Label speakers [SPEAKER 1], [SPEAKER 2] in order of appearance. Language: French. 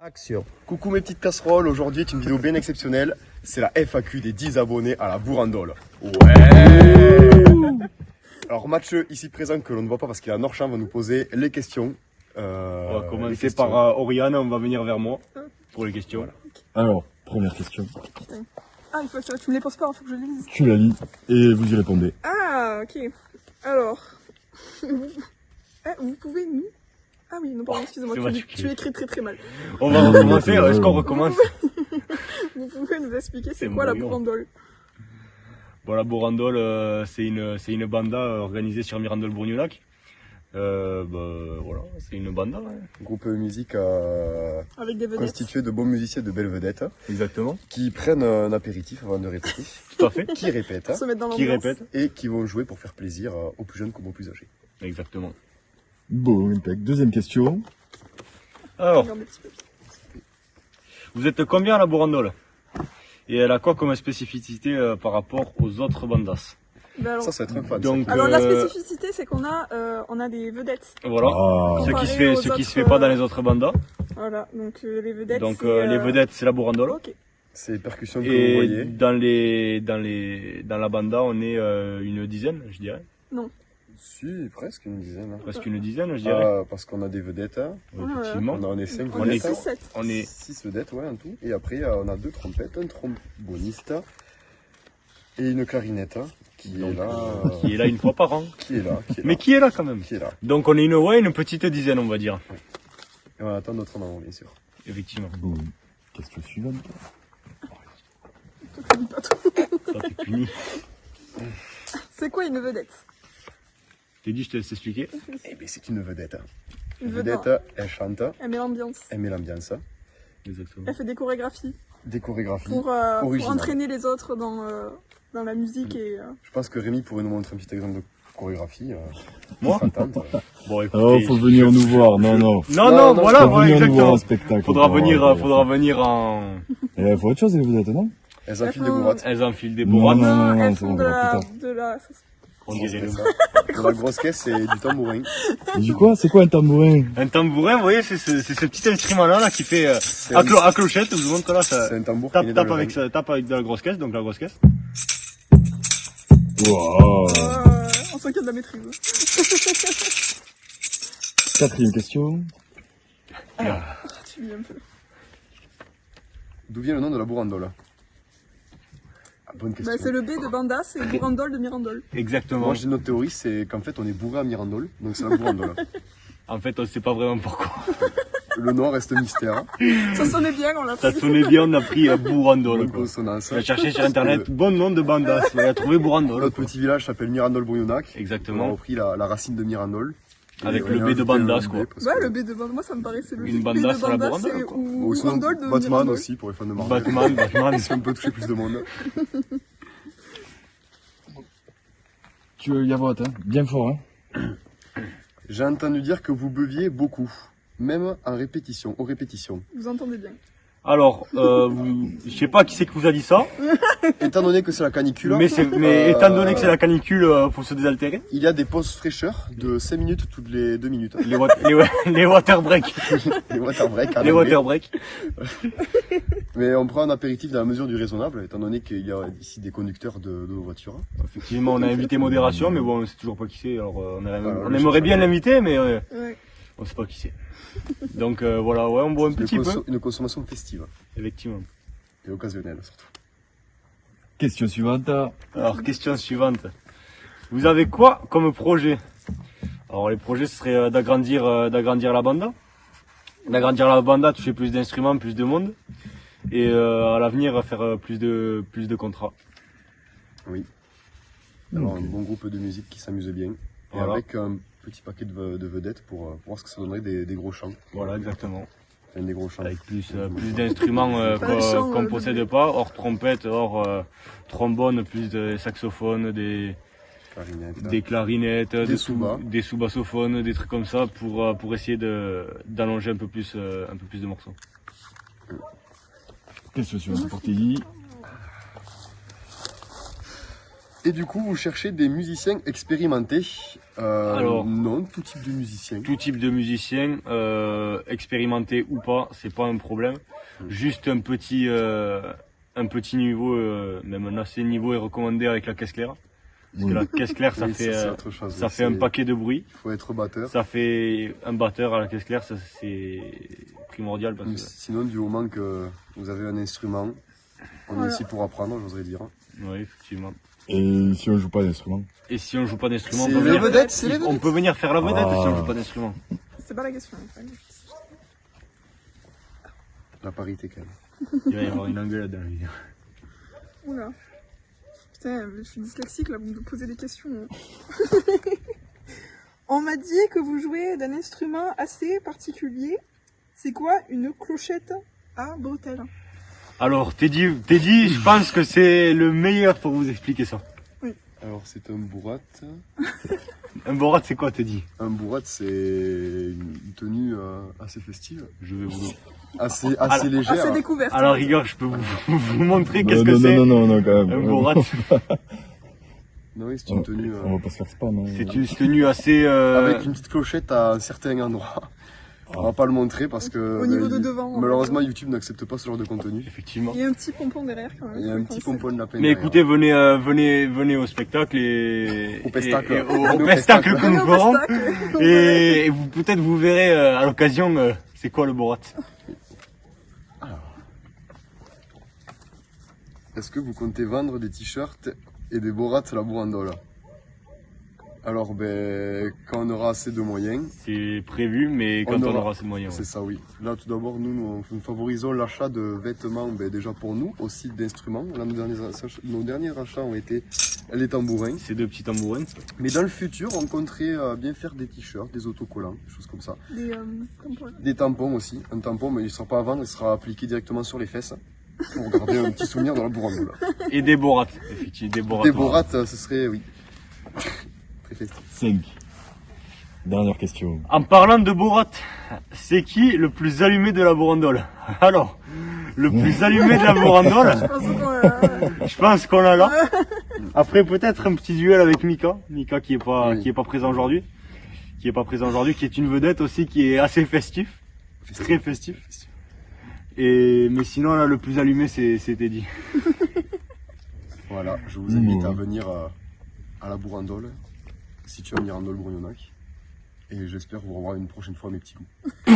[SPEAKER 1] Action.
[SPEAKER 2] Coucou mes petites casseroles, aujourd'hui est une vidéo bien exceptionnelle. C'est la FAQ des 10 abonnés à la Bourandole. Ouais. Alors Mathieu, ici présent, que l'on ne voit pas parce qu'il est à Norchamps, va nous poser les questions.
[SPEAKER 3] On va commencer par Oriane, on va venir vers moi pour les questions.
[SPEAKER 2] Voilà.
[SPEAKER 4] Alors, première question.
[SPEAKER 5] Ah, il faut ça, tu me les poses pas, il faut que je les lise.
[SPEAKER 4] Tu la lis et vous y répondez.
[SPEAKER 5] Ah, ok. Alors. Vous pouvez nous. Ah oui, non, pardon, excusez-moi, tu écris très mal.
[SPEAKER 3] On va recommencer, est-ce qu'on recommence?
[SPEAKER 5] Vous pouvez nous expliquer c'est
[SPEAKER 3] C'est
[SPEAKER 5] quoi la
[SPEAKER 3] brouillon.
[SPEAKER 5] bourandole?
[SPEAKER 3] Bon, la Bourandole, c'est une banda organisée sur Mirandole-Bourgneulac. Voilà, c'est une banda. Ouais.
[SPEAKER 2] Groupe de musique
[SPEAKER 5] Avec des vedettes.
[SPEAKER 2] constitué de bons musiciens et de belles vedettes
[SPEAKER 3] Exactement,
[SPEAKER 2] qui prennent un apéritif avant de répéter,
[SPEAKER 3] tout à fait.
[SPEAKER 2] qui répètent
[SPEAKER 5] Pour se mettre dans
[SPEAKER 3] Qui
[SPEAKER 5] l'ambiance.
[SPEAKER 3] répète?
[SPEAKER 2] et qui vont jouer pour faire plaisir aux plus jeunes comme aux plus âgés.
[SPEAKER 3] Exactement.
[SPEAKER 4] Bon, impec. Deuxième question.
[SPEAKER 3] Alors,
[SPEAKER 5] Regarde les petits papiers.
[SPEAKER 3] vous êtes combien à la Bourandole? Et elle a quoi comme spécificité par rapport aux autres bandas?
[SPEAKER 5] Ben alors,
[SPEAKER 2] Ça va être un fan.
[SPEAKER 3] Donc,
[SPEAKER 5] alors la spécificité, c'est qu'on a des vedettes.
[SPEAKER 3] Voilà,
[SPEAKER 4] Ah,
[SPEAKER 3] ce qui
[SPEAKER 5] Comparé
[SPEAKER 3] se
[SPEAKER 5] aux
[SPEAKER 3] fait
[SPEAKER 5] autres,
[SPEAKER 3] pas dans les autres bandas.
[SPEAKER 5] Voilà, donc les vedettes.
[SPEAKER 3] Donc
[SPEAKER 5] c'est,
[SPEAKER 3] les vedettes, c'est la Bourandole.
[SPEAKER 5] Ok.
[SPEAKER 2] C'est les percussions que vous
[SPEAKER 3] Et
[SPEAKER 2] voyez.
[SPEAKER 3] dans la banda, on est une dizaine, je dirais.
[SPEAKER 2] Si, presque une dizaine.
[SPEAKER 3] Presque une dizaine, je dirais.
[SPEAKER 2] Parce qu'on a des vedettes.
[SPEAKER 3] Effectivement.
[SPEAKER 2] On est 5
[SPEAKER 3] On est
[SPEAKER 2] vedettes.
[SPEAKER 5] 6-7.
[SPEAKER 3] On est
[SPEAKER 2] 6 vedettes, ouais, en tout. Et après, on a 2 trompettes, un tromboniste et une clarinette qui
[SPEAKER 3] Donc,
[SPEAKER 2] est là.
[SPEAKER 3] qui est là une fois par an.
[SPEAKER 2] Qui est là. Qui est
[SPEAKER 3] Mais
[SPEAKER 2] là.
[SPEAKER 3] qui est là quand même.
[SPEAKER 2] Qui est là.
[SPEAKER 3] Donc on est une petite dizaine, on va dire.
[SPEAKER 2] Et on attend notre maman, bien sûr.
[SPEAKER 3] Effectivement.
[SPEAKER 4] bon. Question suivante.
[SPEAKER 5] Toi, tu dis pas tout.
[SPEAKER 3] Ça, t'es puni.
[SPEAKER 5] C'est quoi une vedette?
[SPEAKER 3] Je t'ai dit, je te laisse expliquer.
[SPEAKER 2] Eh bien, c'est une vedette.
[SPEAKER 5] Une
[SPEAKER 2] Une
[SPEAKER 5] vedette.
[SPEAKER 2] vedette, elle chante,
[SPEAKER 5] Elle met l'ambiance.
[SPEAKER 2] elle met l'ambiance,
[SPEAKER 3] Exactement.
[SPEAKER 5] Elle fait des chorégraphies
[SPEAKER 2] des chorégraphies.
[SPEAKER 5] pour
[SPEAKER 2] originales.
[SPEAKER 5] entraîner les autres dans la musique et.
[SPEAKER 2] Je pense que Rémi pourrait nous montrer un petit exemple de chorégraphie.
[SPEAKER 3] Moi
[SPEAKER 2] chantante.
[SPEAKER 3] Bon, écoutez,
[SPEAKER 4] Oh, faut venir nous voir. Non, non.
[SPEAKER 3] Non,
[SPEAKER 2] Non,
[SPEAKER 3] voilà,
[SPEAKER 4] Faut
[SPEAKER 3] ouais,
[SPEAKER 4] venir nous voir
[SPEAKER 3] exactement.
[SPEAKER 4] en spectacle.
[SPEAKER 3] Faudra
[SPEAKER 4] Faut
[SPEAKER 3] venir en.
[SPEAKER 4] faut autre chose, les vedettes, non?
[SPEAKER 2] Elles enfilent des
[SPEAKER 5] faut-
[SPEAKER 2] bourrates.
[SPEAKER 3] Elles enfilent des
[SPEAKER 4] Non,
[SPEAKER 3] bourrates.
[SPEAKER 4] non,
[SPEAKER 5] Elles
[SPEAKER 4] c'est
[SPEAKER 5] font
[SPEAKER 4] bon,
[SPEAKER 5] de
[SPEAKER 4] on
[SPEAKER 5] la.
[SPEAKER 4] verra plus
[SPEAKER 3] On dirait.
[SPEAKER 2] C'est ça. De la grosse caisse et du tambourin.
[SPEAKER 4] Et du quoi? C'est quoi un tambourin?
[SPEAKER 3] Un tambourin, vous voyez, c'est ce petit instrument-là là, qui fait
[SPEAKER 2] C'est
[SPEAKER 3] à,
[SPEAKER 2] un,
[SPEAKER 3] à clochette. Je vous montre là, ça
[SPEAKER 2] c'est un tambour qui est né dans
[SPEAKER 3] tape
[SPEAKER 2] le
[SPEAKER 3] avec
[SPEAKER 2] rang.
[SPEAKER 3] tape avec de la grosse caisse, donc la grosse caisse.
[SPEAKER 4] Wow.
[SPEAKER 5] On sent qu'il y a de la maîtrise.
[SPEAKER 4] Quatrième question.
[SPEAKER 5] Tu lis un peu.
[SPEAKER 2] D'où vient le nom de la bourandole? Bonne
[SPEAKER 5] Bah,
[SPEAKER 2] question.
[SPEAKER 5] c'est le B de Banda, c'est Bourandole de Mirandole.
[SPEAKER 3] Exactement.
[SPEAKER 2] Moi, j'ai notre théorie, c'est qu'en fait, on est bourré à Mirandole, donc c'est la bourandole.
[SPEAKER 3] En fait, on sait pas vraiment pourquoi.
[SPEAKER 2] Le nom reste mystère.
[SPEAKER 5] Ça sonnait bien, on l'a
[SPEAKER 3] Ça
[SPEAKER 5] fait.
[SPEAKER 3] sonnait bien, on a pris Bourandole.
[SPEAKER 2] Bonne
[SPEAKER 3] Quoi.
[SPEAKER 2] consonance.
[SPEAKER 3] On a cherché sur internet, bon nom de bandas. On a trouvé Bourandole.
[SPEAKER 2] Notre petit village s'appelle Mirandole-Bourgneulac. On a
[SPEAKER 3] Exactement.
[SPEAKER 2] repris la racine de Mirandole.
[SPEAKER 3] Avec
[SPEAKER 2] Et
[SPEAKER 3] le
[SPEAKER 2] on a
[SPEAKER 3] B de
[SPEAKER 2] ajouté
[SPEAKER 3] bandas,
[SPEAKER 2] le B
[SPEAKER 3] quoi.
[SPEAKER 2] parce
[SPEAKER 5] Ouais,
[SPEAKER 2] que-
[SPEAKER 5] le B de Banda, moi ça me paraissait logique.
[SPEAKER 3] Une
[SPEAKER 5] B
[SPEAKER 3] banda
[SPEAKER 5] de
[SPEAKER 3] sur la
[SPEAKER 5] Banda,
[SPEAKER 3] Bourandole,
[SPEAKER 5] c'est
[SPEAKER 3] quoi.
[SPEAKER 5] ou
[SPEAKER 2] sinon,
[SPEAKER 5] Bourandole de
[SPEAKER 2] Batman
[SPEAKER 5] Mirandole.
[SPEAKER 2] aussi, pour les fans de Marvel.
[SPEAKER 3] Batman.
[SPEAKER 2] Si on peut toucher plus de monde.
[SPEAKER 4] Tu veux y avoir, hein? Bien fort, hein?
[SPEAKER 2] J'ai entendu dire que vous buviez beaucoup. Même en répétition, aux répétitions.
[SPEAKER 5] Vous entendez bien.
[SPEAKER 3] Alors, je sais pas qui c'est qui vous a dit ça,
[SPEAKER 2] Étant donné que c'est la canicule,
[SPEAKER 3] mais étant donné que c'est la canicule, faut se désaltérer.
[SPEAKER 2] il y a des pauses fraîcheur de 5 minutes toutes les 2 minutes.
[SPEAKER 3] Les water breaks.
[SPEAKER 2] Les water breaks. en
[SPEAKER 3] Les
[SPEAKER 2] anglais.
[SPEAKER 3] water breaks.
[SPEAKER 2] Mais on prend un apéritif dans la mesure du raisonnable, étant donné qu'il y a ici des conducteurs de voitures.
[SPEAKER 3] Effectivement, on a invité modération, mais bon, on sait toujours pas qui c'est. Alors, on
[SPEAKER 2] le
[SPEAKER 3] aimerait bien l'inviter, mais
[SPEAKER 5] Ouais.
[SPEAKER 3] on sait pas qui c'est. Donc voilà, ouais, on boit un petit peu.
[SPEAKER 2] Une consommation festive
[SPEAKER 3] Effectivement.
[SPEAKER 2] et occasionnelle surtout.
[SPEAKER 4] Question suivante.
[SPEAKER 3] Alors, question suivante. Vous avez quoi comme projet? Alors, les projets, ce serait d'agrandir la banda. D'agrandir la banda, toucher plus d'instruments, plus de monde. Et à l'avenir, faire plus de contrats.
[SPEAKER 2] Oui. Alors
[SPEAKER 4] Ok.
[SPEAKER 2] un bon groupe de musique qui s'amuse bien. Et
[SPEAKER 3] Voilà.
[SPEAKER 2] avec un petit paquet de vedettes pour voir ce que ça donnerait des gros chants.
[SPEAKER 3] Voilà, exactement.
[SPEAKER 2] Enfin, des gros chants.
[SPEAKER 3] Avec plus d'instruments
[SPEAKER 5] Pas de chant,
[SPEAKER 3] qu'on
[SPEAKER 5] le
[SPEAKER 3] possède pas, hors trompette, hors trombone, plus de saxophones, des clarinettes,
[SPEAKER 2] Des sous-bas.
[SPEAKER 3] des sous-bassophones, des trucs comme ça pour essayer d'allonger un peu plus de morceaux.
[SPEAKER 4] Question suivante pour Teddy.
[SPEAKER 2] Et du coup, vous cherchez des musiciens expérimentés
[SPEAKER 3] Alors.
[SPEAKER 2] Non, tout type de musicien.
[SPEAKER 3] Tout type de musicien, expérimenté ou pas, c'est pas un problème. Juste un petit niveau, même un assez niveau est recommandé avec la caisse claire. Parce que la caisse claire, ça
[SPEAKER 2] Oui,
[SPEAKER 3] fait,
[SPEAKER 2] c'est autre chose.
[SPEAKER 3] ça fait un paquet de bruit.
[SPEAKER 2] Il faut être batteur.
[SPEAKER 3] Ça fait un batteur à la caisse claire, ça c'est primordial parce que
[SPEAKER 2] Sinon, du moment que vous avez un instrument, on est
[SPEAKER 5] Voilà.
[SPEAKER 2] ici pour apprendre, j'oserais dire.
[SPEAKER 3] oui, effectivement.
[SPEAKER 4] Et si on joue pas d'instrument?
[SPEAKER 3] Et si on joue pas d'instrument,
[SPEAKER 2] C'est
[SPEAKER 3] on peut
[SPEAKER 2] la
[SPEAKER 3] venir,
[SPEAKER 2] vedette, c'est la
[SPEAKER 3] on
[SPEAKER 2] vedette.
[SPEAKER 3] peut venir faire la vedette
[SPEAKER 4] Ah.
[SPEAKER 3] si on joue pas d'instrument.
[SPEAKER 5] C'est pas la question. en fait.
[SPEAKER 2] La parité, quand même.
[SPEAKER 3] Il va y avoir une engueulade dans la vidéo.
[SPEAKER 5] Oula. Putain, je suis dyslexique là, vous me posez des questions. On m'a dit que vous jouez d'un instrument assez particulier. C'est quoi une clochette à bretelles?
[SPEAKER 3] Alors, Teddy, je pense que c'est le meilleur pour vous expliquer ça.
[SPEAKER 2] Alors, c'est un bourrat.
[SPEAKER 3] Un borat, c'est quoi, Teddy?
[SPEAKER 2] Un bourrat, c'est une tenue assez festive,
[SPEAKER 3] Je vais vous.
[SPEAKER 2] assez
[SPEAKER 5] Assez
[SPEAKER 2] légère.
[SPEAKER 5] découverte.
[SPEAKER 3] À la rigueur, je peux vous montrer
[SPEAKER 4] Non,
[SPEAKER 3] qu'est-ce que
[SPEAKER 4] non,
[SPEAKER 3] c'est.
[SPEAKER 4] non, quand même.
[SPEAKER 3] Un borat,
[SPEAKER 2] Non, oui, c'est une tenue
[SPEAKER 4] On va pas se faire spam. Hein.
[SPEAKER 3] c'est une tenue assez.
[SPEAKER 2] avec une petite clochette à un certain endroit. On va pas le montrer parce que
[SPEAKER 5] Au niveau de devant.
[SPEAKER 2] malheureusement YouTube n'accepte pas ce genre de contenu.
[SPEAKER 3] Effectivement.
[SPEAKER 5] Il y a un petit pompon derrière quand même.
[SPEAKER 2] Il y a un petit pompon de lapin.
[SPEAKER 3] Mais
[SPEAKER 2] derrière.
[SPEAKER 3] écoutez, venez au spectacle et
[SPEAKER 2] Au pestacle.
[SPEAKER 3] et au
[SPEAKER 2] Venez au
[SPEAKER 3] pestacle
[SPEAKER 2] pestacle.
[SPEAKER 3] que nous ferons. Et vous peut-être vous verrez à l'occasion c'est quoi le borat.
[SPEAKER 2] Est-ce que vous comptez vendre des t-shirts et des borats à la bourandole? Alors, ben, quand on aura assez de moyens,
[SPEAKER 3] C'est prévu, mais quand on aura ces moyens.
[SPEAKER 2] c'est ça, oui. Là, tout d'abord, nous favorisons l'achat de vêtements, ben, déjà pour nous, aussi d'instruments. Là, nos derniers achats ont été les tambourins.
[SPEAKER 3] Ces deux petits tambourins.
[SPEAKER 2] Mais dans le futur, on compterait bien faire des t-shirts, des autocollants, des choses comme ça.
[SPEAKER 5] Des tampons.
[SPEAKER 2] Des tampons aussi. Un tampon, mais il ne sera pas à vendre, il sera appliqué directement sur les fesses. Pour garder un petit souvenir dans la bourandole.
[SPEAKER 3] Et des borats, effectivement. Des borats.
[SPEAKER 2] Des borats, ce serait, oui. Très festif.
[SPEAKER 4] 5. Dernière question.
[SPEAKER 3] En parlant de borat, c'est qui le plus allumé de la bourandole? Alors, le plus allumé de la bourandole, je pense qu'on l'a là. Après peut-être un petit duel avec Mika. Mika qui est pas,
[SPEAKER 2] Oui.
[SPEAKER 3] qui est pas présent aujourd'hui. Qui est une vedette aussi, qui est assez festif. Très festif. Mais sinon là, le plus allumé c'est Teddy.
[SPEAKER 2] Voilà, je vous invite à venir à la bourandole, située à Mirandole-Bourgnonac. Et j'espère vous revoir une prochaine fois, mes petits loups.